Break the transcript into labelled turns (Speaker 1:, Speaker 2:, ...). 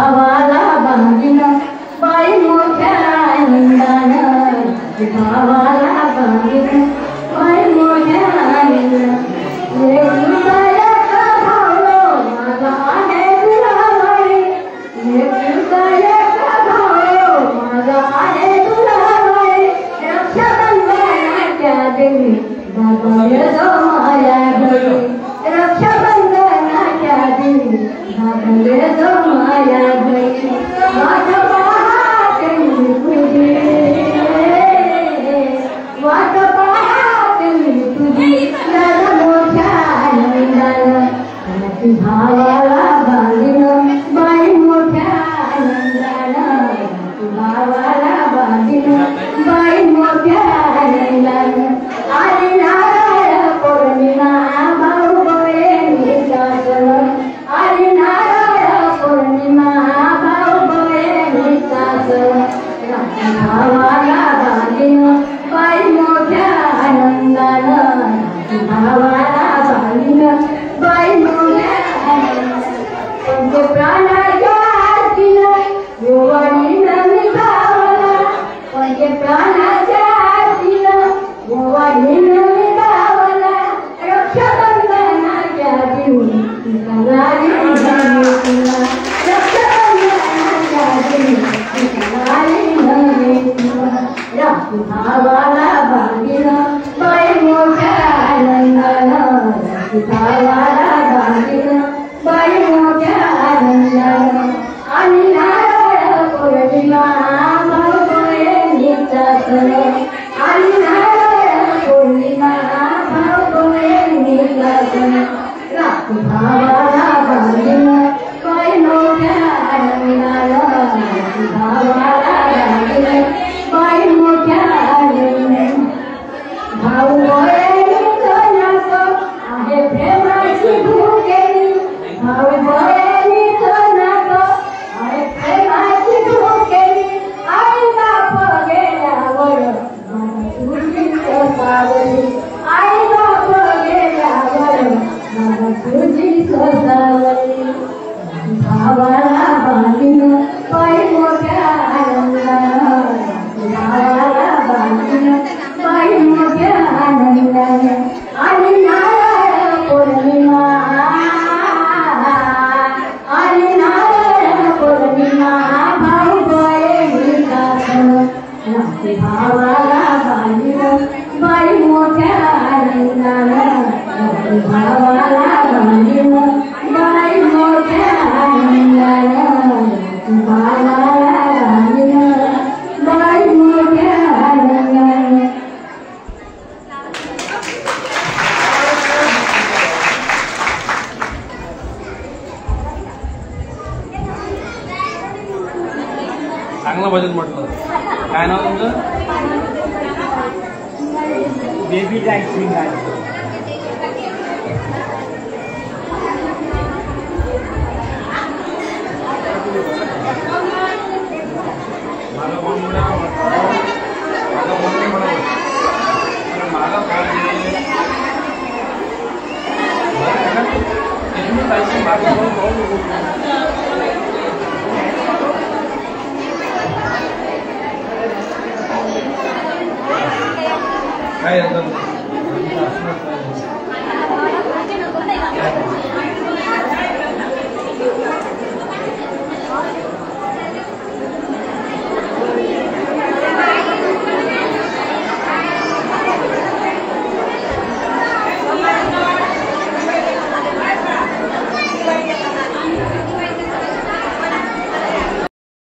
Speaker 1: भावाला बांधीन बाई मोठ्या आनंदानं भावाला बांधीन बाई मोठ्या आनंदानं भावाला बांधीन बाई मोठ्या आनंदानं भावाला बांधीन बाई मोठ्या आनंदानं आली नारळ पौर्णिमा भाऊ बहिणीचा सण आली नारळ पौर्णिमा भाऊ बहिणीचा सण भावाला बांधीन बाई मोठ्या आनंदानं भावाला बांधीन बाई मोठ्या पंच प्राणाच्या आरतीला गोवाडीनं मिळावला पंच प्राणाच्या आरतीला गोवाडीनं मिळावला रक्षाबंधनाच्या दिवशी सगळी नवीन रक्षाबंधनाच्या दिवशी सगळी नवीन भावाला बांधीन बाई मोठ्या आनंदानं भावाला बांधीन बाई मोठ्या आनंदानं आणि नारळ पौर्णिमा भाऊ बहिणीचा सण आणि नारळ पौर्णिमा भाऊ बहिणीचा सण भावाला बांधीन बाई मोठ्या आनंदानं भावाला बांधीन बाई मोठ्या आनंदानं भाऊ बहिणीचं नातं आहे प्रेमाची भूकेली भाऊ बहिणीचं नातं आहे प्रेमाची भूकेली आई बाप गेल्यावर तुझी सावली आई बाप गेल्यावर तुझी सावली भावाला बांधीन बाई मोठ्या आनंदानं भावाला बांधीन बाई मोठ्या आनंदानं आणि नारळ पौर्णिमा आणि नारळ पौर्णिमा भाऊ बहिणीचा सण भावाला बांधीन बाई मोठ्या आनंदानं भावाला बांधीन बाई मोठ्या आनंदानं भावाला बांधीन बाई मोठ्या आनंदानं
Speaker 2: चांगलं भजन म्हटलं. काय नाव तुमचं? Baby light singer. काय